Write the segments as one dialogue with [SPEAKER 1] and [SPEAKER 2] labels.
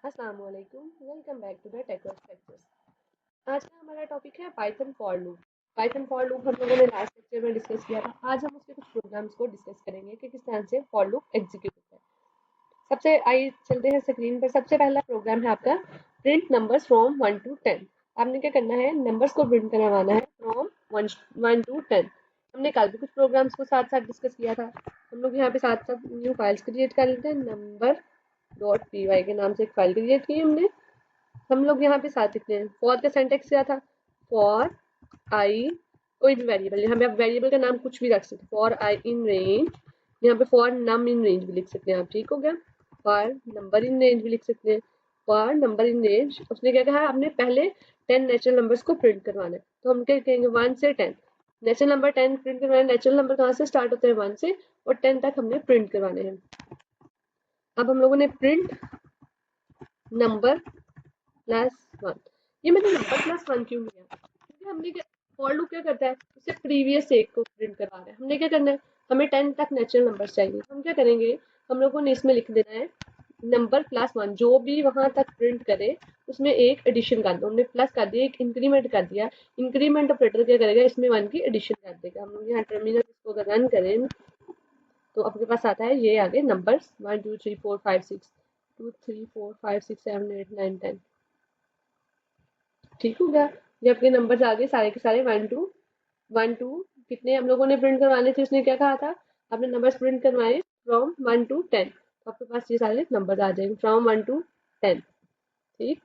[SPEAKER 1] अस्सलाम वालेकुम, welcome back to the technical lectures. आज का हमारा टॉपिक है Python for loop. Python for loop हम लोगों ने लास्ट लेक्चर में डिस्कस किया था। आज हम उसके कुछ प्रोग्राम्स को डिस्कस करेंगे कि किस तरह से फॉर लूप एग्जीक्यूट होता है। सबसे आइए चलते हैं स्क्रीन पर। सबसे पहला प्रोग्राम है आपका प्रिंट नंबर्स फ्रॉम 1 to 10। आपने क्या करना है, नंबर्स को प्रिंट करवाना है फ्रॉम 1 to 10। हमने कल भी कुछ प्रोग्राम्स को साथ साथ डिस्कस किया था। हम लोग यहाँ पे साथ साथ न्यू फाइल्स क्रिएट कर लेते हैं। नंबर डॉट पी वाई के नाम से एक फाइल क्रिएट की हमने। हम लोग यहाँ पे साथ लिखते हैं। फॉर का सिंटैक्स क्या था, फॉर आई, कोई भी वेरिएबल, यहाँ पे आप वेरिएबल का नाम कुछ भी रख सकते हैं। फॉर आई इन रेंज, यहाँ पे फॉर नम इन रेंज भी लिख सकते हैं आप, ठीक हो गया। फॉर नंबर इन रेंज भी लिख सकते हैं। फॉर नंबर इन रेंज, उसने क्या कहा, आपने पहले 10 नेचुरल नंबर्स को प्रिंट करवाना है। तो हम क्या कहेंगे, 1 से 10। नेचुरल नंबर 10 प्रिंट करवाना है। नेचुरल नंबर कहाँ से स्टार्ट होते हैं, 1 से, और 10 तक हमने प्रिंट करवाने हैं। अब हम लोगों ने प्रिंट नंबर +1। ये मैंने नंबर +1 क्यों लिया, क्योंकि हमने क्या, फॉर लूप क्या करता है, उससे प्रीवियस एक को प्रिंट करवा रहा है। हमने क्या करना है, हमें 10 तक नेचुरल नंबर चाहिए। हम क्या करेंगे, हम लोगों ने इसमें लिख देना है नंबर +1। जो भी वहां तक प्रिंट करे उसमें एक एडिशन कर दो। हमने प्लस कर दिया, एक इंक्रीमेंट कर दिया। इंक्रीमेंट ऑपरेटर क्या करेगा, इसमें 1 की एडिशन कर देगा। हम लोग यहाँ टर्मिनल इसको अगर रन करें तो आपके पास आता है ये आगे नंबर 1 2 3 4 5 6 2 3 4 5 6 7 8 9 10, ठीक हो गया। ये आपके नंबर्स आ गए सारे के सारे 1 to कितने हम लोगों ने प्रिंट करवाने थे, उसने क्या कहा था, आपने नंबर्स प्रिंट करवाए फ्रॉम 1 to 10। तो आपके पास ये सारे नंबर्स आ जाएंगे फ्रॉम 1 to 10, ठीक।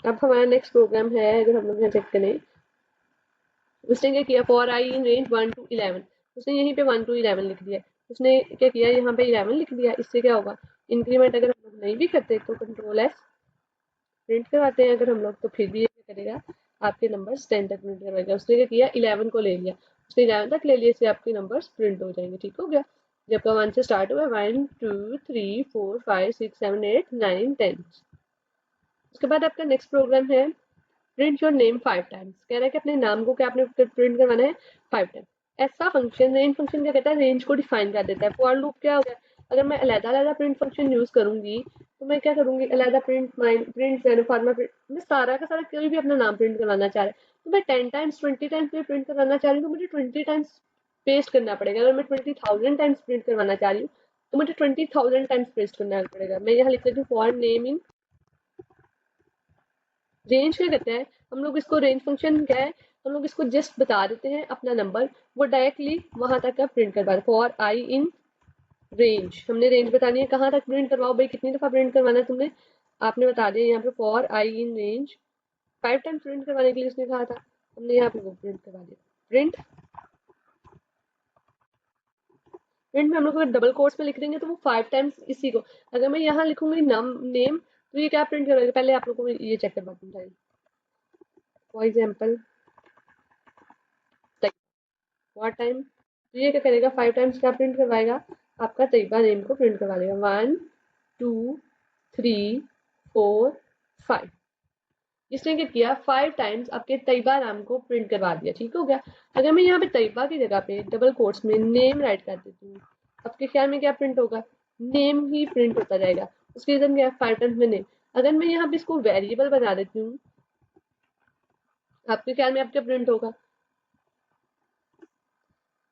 [SPEAKER 1] अब हमारा नेक्स्ट प्रोग्राम है, अगर हम लोग यहाँ चेक करें, उसने क्या किया, for I in range 1 to 11। उसने यहीं पे 1 to 11 लिख दिया। उसने क्या किया, यहाँ पे 11 लिख दिया। इससे क्या होगा, इंक्रीमेंट अगर हम लोग नहीं भी करते तो कंट्रोल एस प्रिंट करवाते हैं अगर हम लोग, तो फिर भी ये क्या करेगा, आपके नंबर्स 10 तक प्रिंट करवाएगा। उसने क्या किया, 11 को ले लिया, उसने 11 तक ले लिया, इससे आपके नंबर्स प्रिंट हो जाएंगे, ठीक हो गया। जब का 1 से स्टार्ट हुआ, 1 2 3 4 5 6 7 8 9 10। उसके बाद आपका नेक्स्ट प्रोग्राम है प्रिंट योर नेम 5 टाइम्स। कह रहा है कि अपने नाम को क्या आपने प्रिंट करवाना है 5 टाइम्स। ऐसा फंक्शन, रेंज फंक्शन क्या कहता है, रेंज को डिफाइन कर देता है। फॉर लूप क्या हो गया, अगर मैं अलग-अलग प्रिंट फंक्शन यूज करूंगी तो मैं क्या करूंगी, अलग प्रिंट माइन प्रिंट फॉर्मा प्रिंट, मैं सारा का सारा कोई भी अपना नाम प्रिंट करवाना चाह रहा है तो मैं 10 टाइम्स 20 टाइम्स भी प्रिंट करवाना चाह रही हूँ तो मुझे 20 टाइम्स पेस्ट करना पड़ेगा। अगर मैं 20,000 टाइम्स प्रिंट करवाना चाह रही हूँ तो मुझे 20,000 टाइम्स पेस्ट करना पड़ेगा। मैं यहाँ लिख देती हूँ फॉर नेम इन रेंज। क्या कहते हैं हम लोग इसको, रेंज फंक्शन क्या है, हम लोग इसको जस्ट बता देते हैं अपना नंबर, वो डायरेक्टली वहां तक का प्रिंट करवा रहे। फॉर आई इन रेंज, हमने रेंज बतानी है, कहाँ तक प्रिंट करवाओ भाई, कितनी दफा प्रिंट करवाना है तुमने, आपने बता दिया यहाँ पे for I in range 5 times print करवाने के लिए उसने कहा था, हमने यहाँ पे वो प्रिंट करवा दिया। प्रिंट प्रिंट में हम लोग अगर डबल कोट्स में लिख देंगे तो वो 5 टाइम्स इसी को, अगर मैं यहाँ लिखूंगी नम नेम तो ये क्या प्रिंट करेगा, पहले आप लोगों को ये चेक करवाती हूँ। फॉर एग्जाम्पल फॉर टाइम, तो ये क्या करेगा, 5 टाइम्स क्या प्रिंट करवाएगा, आपका तैयबा नेम को प्रिंट करवा देगा। 1 2 3 4 5। इसने क्या किया, 5 टाइम्स आपके तैयबा नाम को प्रिंट करवा दिया, ठीक हो गया। अगर मैं यहाँ पे तैयबा की जगह पे डबल कोट्स में नेम राइट कर देती हूँ, आपके ख्याल में क्या प्रिंट होगा, नेम ही प्रिंट होता जाएगा। उसकी रीजन क्या है, 5 टाइम्स में नेम। अगर मैं यहाँ पे इसको वेरिएबल बना देती हूँ, आपके ख्याल में आप क्या प्रिंट होगा,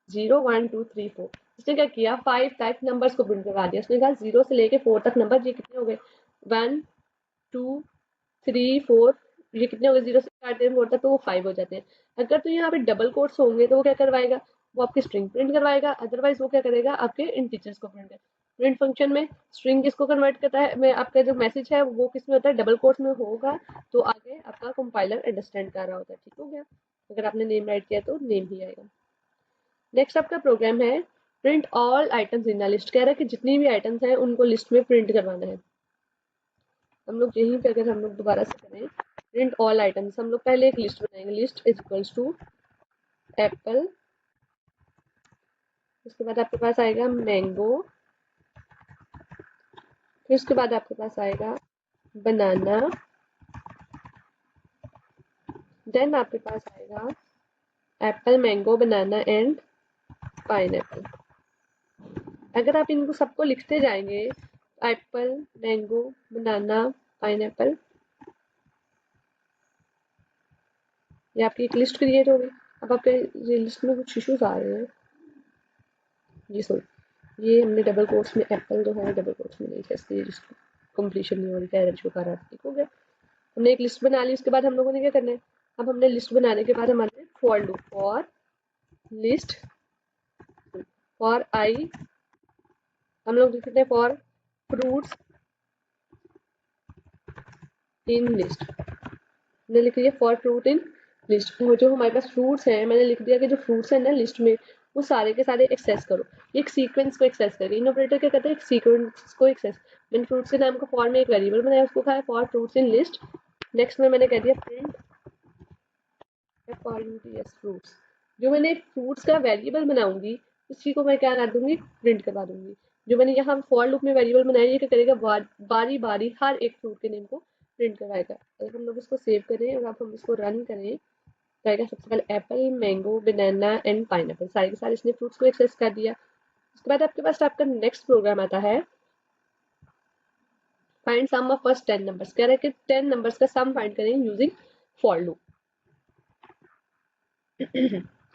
[SPEAKER 1] 0 1 2 3 4। इसने क्या किया, 5 तक नंबर्स को प्रिंट करवा दिया। उसने कहा 0 से लेके 4 तक नंबर, ये कितने हो गए, 1 2 3 4, ये कितने हो गए, 0 से स्टार्ट करें 4 तक तो वो 5 हो जाते हैं। अगर तो यहाँ पे डबल कोट्स होंगे तो वो क्या करवाएगा, वो आपकी स्ट्रिंग प्रिंट करवाएगा। अदरवाइज वो क्या करेगा, आपके इंटीजर्स को प्रिंट करेगा। प्रिंट फंक्शन में स्ट्रिंग किसको कन्वर्ट करता है, मैं आपका जो मैसेज है वो किस में होता है, डबल कोट्स में होगा, तो आगे आपका कंपाइलर अंडरस्टैंड कर रहा होता है, ठीक हो गया। अगर आपने नेम राइट किया तो नेम ही आएगा। नेक्स्ट आपका प्रोग्राम है print all items in the list. कह रहा है कि जितनी भी आइटम्स हैं उनको लिस्ट में प्रिंट करवाना है। हम लोग यहीं पे अगर हम लोग दोबारा से करें प्रिंट ऑल आइटम्स, हम लोग पहले एक लिस्ट बनाएंगे, list is equals to apple, उसके बाद आपके पास आएगा मैंगो, फिर उसके बाद आपके पास आएगा बनाना, देन आपके पास आएगा Apple mango banana and pineapple. अगर आप इनको सबको लिखते जाएंगे एप्पल, मैंगो, बनाना, पाइनएप्पल, ये आपकी एक लिस्ट क्रिएट हो गई। अब आपके ये लिस्ट में कुछ इश्यूज आ रहे हैं। जी सुन, ये हमने डबल कोट्स में एप्पल जो है डबल कोट्स में नहीं था, इसलिए जिसको कंप्लीशन नहीं हो रही, एरर शो कर रहा था। ठीक हो गया, हमने एक लिस्ट बना ली। उसके बाद हम लोगों ने क्या करना है, अब हमने लिस्ट बनाने के बाद हमारे for loop, for list, for I, हम लोग लिखते हैं फॉर फ्रूट्स इन लिस्ट, मैंने लिख दिया फॉर फ्रूट इन लिस्ट। जो हमारे पास फ्रूट्स हैं, मैंने लिख दिया कि जो फ्रूट्स हैं ना लिस्ट में, वो सारे के सारे एक्सेस करो। एक सीक्वेंस को एक्सेस करें। इन ऑपरेटर क्या करते हैं, एक सीक्वेंस को एक्सेस। मैंने फ्रूट्स के नाम को फॉर में एक वेरिएबल बनाया, उसको कहा for fruits in list. Next में मैंने कह दिया प्रिंट फ्रूट्स। जो मैंने फ्रूट्स का वेरिएबल बनाऊंगी उसी को मैं क्या कर दूंगी, प्रिंट करवा दूंगी। जो मैंने यहाँ फॉर लूप में वेरिएबल बनाया, ये क्या करेगा, बारी बारी हर एक फ्रूट के नेम को प्रिंट करवाएगा। अगर हम लोग इसको सेव करें और अब हम इसको रन करें, तो आएगा सबसे पहले Apple, mango, banana and pineapple, सारे के सारे इसने फ्रूट्स को एक्सेस कर दिया। उसके बाद आपके पास आपका नेक्स्ट प्रोग्राम आता है, find sum of first 10 numbers. कह रहा है कि 10 नंबर्स का सम फाइंड करें यूजिंग फॉर लूप।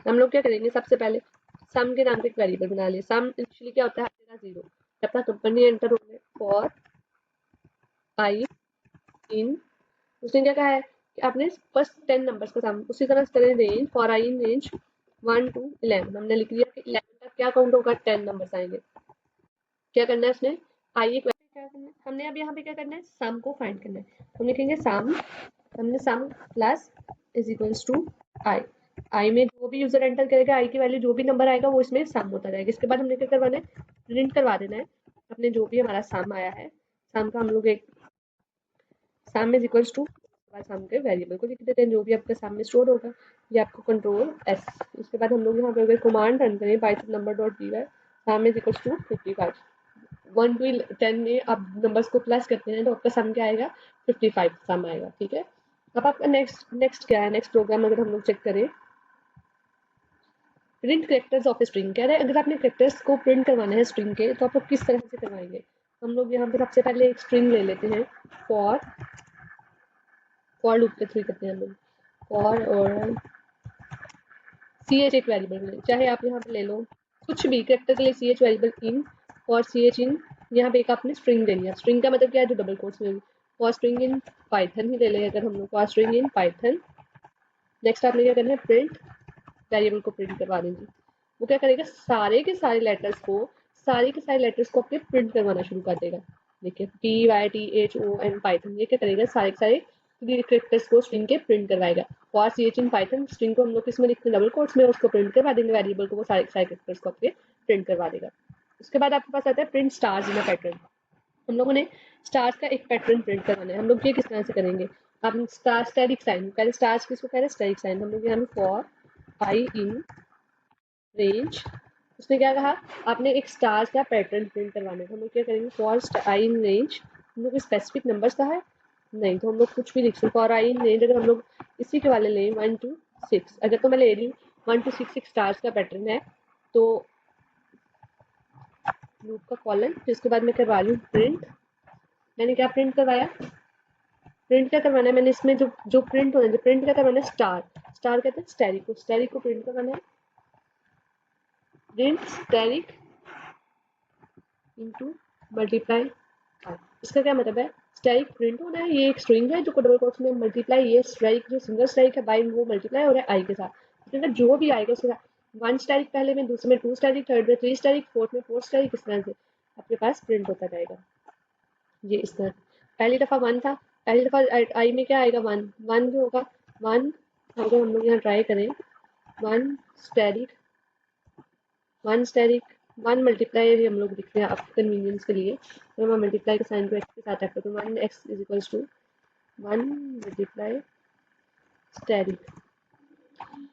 [SPEAKER 1] हम लोग क्या करेंगे, सबसे पहले सम के नाम का एक वेरिएबल बना लिए। सम एक्चुअली क्या होता है, हर जगह 0, जब तक कंपनी एंटर हो गए। फॉर आई इन, उसने क्या कहा है कि आपने फर्स्ट 10 नंबर्स का सम, उसी तरह से करें range, for I in range 1 to 11। हमने लिख दिया कि 11 तक क्या काउंट होगा, 10 नंबर्स आएंगे। क्या करना है उसने, आई एक क्या करना है, हमने अब यहाँ पे क्या करना है, सम को फाइंड करना है। हम लिखेंगे सम, हमने सम प्लस इज इक्वल्स टू आई। आई में जो भी यूजर एंटर करेगा, आई की वैल्यू जो भी नंबर आएगा वो इसमें सम होता जाएगा। इसके बाद हमने क्या करवाना है, प्रिंट करवा देना है अपने जो भी हमारा सम आया है। सम का हम लोग एक सम इज इक्वल्स टू, सम के वेरिएबल को लिख देते हैं जो भी आपके सम में स्टोर होगा। ये आपको कंट्रोल एस। उसके बाद हम लोग यहाँ पे अगर कमांड रन करें Python number dot p y, sum is equals to 55। 1 to 10 में आप नंबर्स को प्लस करते हैं तो आपका सम क्या आएगा, 55 सम आएगा। ठीक है, अब आपका नेक्स्ट क्या है, नेक्स्ट प्रोग्राम अगर हम लोग चेक करें, प्रिंट कैरेक्टर्स ऑफ स्ट्रिंग। कह रहे हैं अगर आपने कैरेक्टर्स को प्रिंट करवाना है स्ट्रिंग के, तो आप लोग किस तरह से करवाएंगे। हम लोग यहाँ पे सबसे पहले एक स्ट्रिंग ले लेते हैं, फॉर लूप के थ्रू करते हैं हम लोग। फॉर और सी एच एक वेरिएबल में, चाहे आप यहाँ पे ले लो कुछ भी कैरेक्टर के लिए सी एच वेरिएबल इन, और सी एच इन, यहाँ पे एक आपने स्ट्रिंग ले लिया। स्ट्रिंग का मतलब क्या है, जो डबल कोट्स में, फॉर स्ट्रिंग इन पाइथन ही ले लें अगर हम लोग, for string in Python. Next आपने क्या करना है, प्रिंट वेरिएबल को प्रिंट करवा देंगे। वो क्या करेगा, सारे के सारे लेटर्स को आपके प्रिंट करवाना शुरू कर देगा। देखिए PYTHON पाइथन, ये क्या करेगा, सारे के सारे कैरेक्टर्स को स्ट्रिंग के प्रिंट करवाएगा। For CH in Python, string को हम लोग किसमें लिखते हैं, डबल कोट्स में, उसको प्रिंट करवा देंगे वेरिएबल को, वो सारे के सारे कैरेक्टर्स को आपके प्रिंट करवा देगा। उसके बाद आपके पास आता है print stars in a pattern. हम लोगों ने स्टार्स का एक पैटर्न प्रिंट करवाना है। हम लोग ये किस तरह से करेंगे, अब स्टार स्टैटिक साइन, पहले स्टार्स किसको कह रहे हैं, स्टैटिक साइन। हम लोग यहाँ फॉर आई इन रेंज, उसने क्या कहा, आपने एक स्टार का पैटर्न प्रिंट करवाना है। हम लोग क्या करेंगे, फॉर आई इन रेंज, हम लोग स्पेसिफिक नंबर्स का है नहीं, तो हम लोग कुछ भी लिख सकते। फॉर आई इन रेंज अगर हम लोग इसी के वाले लें 1 to 6, अगर तो मैं ले रही हूँ 1 to 6 एक स्टार्स का पैटर्न है, तो लूप का कॉलन, जिसके बाद मैं करवा रही हूँ प्रिंट। मैंने क्या प्रिंट करवाया, प्रिंट क्या करवाना है, मैंने इसमें जो जो प्रिंट होना है, जो प्रिंट क्या करवाना है, स्टार। स्टार कहते हैं स्टैरिक को प्रिंट करवाना है। प्रिंट स्टैरिक इनटू मल्टीप्लाई आई। इसका क्या मतलब है, स्टैरिक प्रिंट होना है, ये एक स्ट्रिंग है जो डबल कोट्स में, मल्टीप्लाई, ये स्ट्राइक जो सिंगल स्ट्राइक है बाई, वो मल्टीप्लाई हो रहा है आई के साथ। इसके अंदर जो भी आएगा उसके साथ, 1 स्टैरिक पहले में, दूसरे में 2 स्टैरिक, थर्ड में 3 स्टैरिक, फोर्थ में 4 स्टैरिक, इस तरह से आपके पास प्रिंट होता जाएगा। ये इस तरह पहली दफा 1 था, पहली दफा आई में क्या आएगा, 1 1 जो होगा 1। अगर हम लोग यहाँ ट्राई करें, 1 स्टैरिक 1 स्टैरिक 1 मल्टीप्लाई हम लोग लिखते हैं आपके कन्वीनियंस के लिए, तो मैं मल्टीप्लाई के साइन को एक्स के साथ रखते, तो 1 x is equals to 1 multiply asterisk,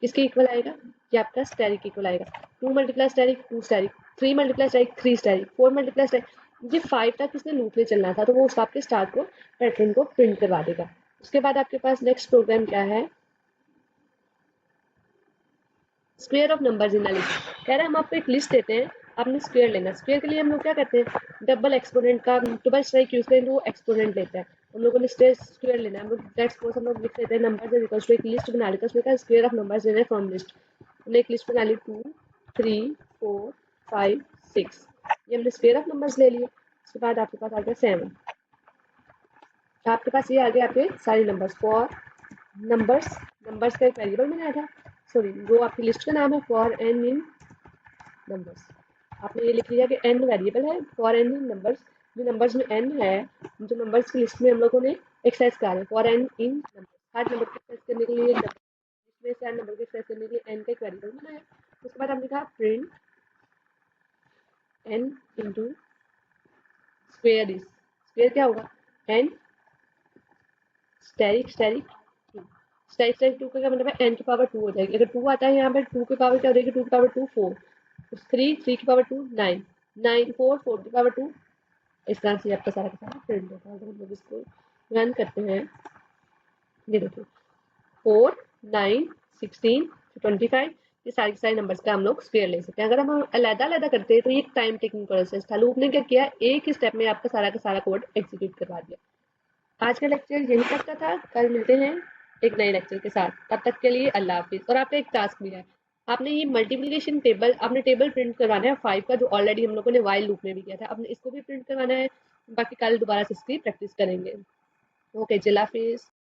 [SPEAKER 1] किसके इक्वल आएगा, ये आपका स्टैरिक इक्वल आएगा। 2 multiply asterisk 2 asterisk, 3 multiply asterisk 3 asterisk, 4 multiply asterisk, ये 5 तक इसने लूप में चलना था, तो वो उस आपके स्टार को पैटर्न को प्रिंट करवा देगा। उसके बाद आपके पास नेक्स्ट प्रोग्राम क्या है, square of numbers in a list. कह रहा है हम आपको एक लिस्ट देते हैं, आपने स्क्वायर लेना है। स्क्वायर के लिए हम लोग क्या करते हैं, डबल एक्सपोनेंट का डबल स्ट्राइक यूज करें तो वो एक्सपोनेंट लेता है। हम लोगों ने स्क्वायर लेना है। हम लोग लेट्स सपोज हम लोग लिख लेते हैं नंबर्स इज इक्वल टू एक लिस्ट बना लेते हैं, उसमें का स्क्वायर ऑफ नंबर्स लेना है फ्रॉम लिस्ट। हमने एक लिस्ट बना ली 2 3 4 5 6, ये हमने स्क्वायर ऑफ नंबर्स ले लिए। उसके बाद आपके पास आ गया 7, आपके पास ये आ गया आपके सारे नंबर्स। फॉर नंबर्स, नंबर्स का एक वेरिएबल बनाया था, सॉरी वो आपकी लिस्ट का नाम है फॉर एन इन नंबर्स। आपने ये लिख लिया कि एन वेरिएबल है फॉर एन इन नंबर्स, जो नंबर्स में एन है, जो नंबर्स की लिस्ट में हम लोगों ने एक्सेस करा है फॉर एन इन नंबर्स। हर नंबर को एक्सेस करने के लिए इसमें से हर नंबर को एक्सेस करने के लिए एन का एक वेरिएबल बनाया। उसके बाद हमने कहा print n into square is, square क्या होगा, n asterisk asterisk two. Asterisk asterisk two का क्या मतलब है, एन की पावर 2 हो जाएगी। अगर 2 आता है यहाँ पे 2 की पावर क्या हो जाएगी, 2 की पावर 2 4, 3 की पावर 2 9, 9 4 की पावर 2। इस तरह से आपका सारा का सारा प्रिंट होता है। अगर हम लोग इसको रन करते हैं, ये देखिए 4 9 16 25, ये सारे के सारे नंबर्स का हम लोग स्क्वायर ले सकते हैं। अगर हम अलग अलग करते हैं तो ये टाइम टेकिंग प्रोसेस था। लूप ने क्या किया, एक ही स्टेप में आपका सारा का सारा कोड एग्जीक्यूट करवा दिया। आज का लेक्चर यही तक का था, कल मिलते हैं एक नए लेक्चर के साथ। तब तक के लिए अल्लाह हाफिज। और आपका एक टास्क भी है, आपने ये मल्टीप्लिकेशन टेबल, आपने टेबल प्रिंट करवाना है 5 का, जो ऑलरेडी हम लोगों ने वाइल लूप में भी किया था। आपने इसको भी प्रिंट करवाना है। बाकी कल दोबारा से इसकी प्रैक्टिस करेंगे। ओके, जिला हाफिज।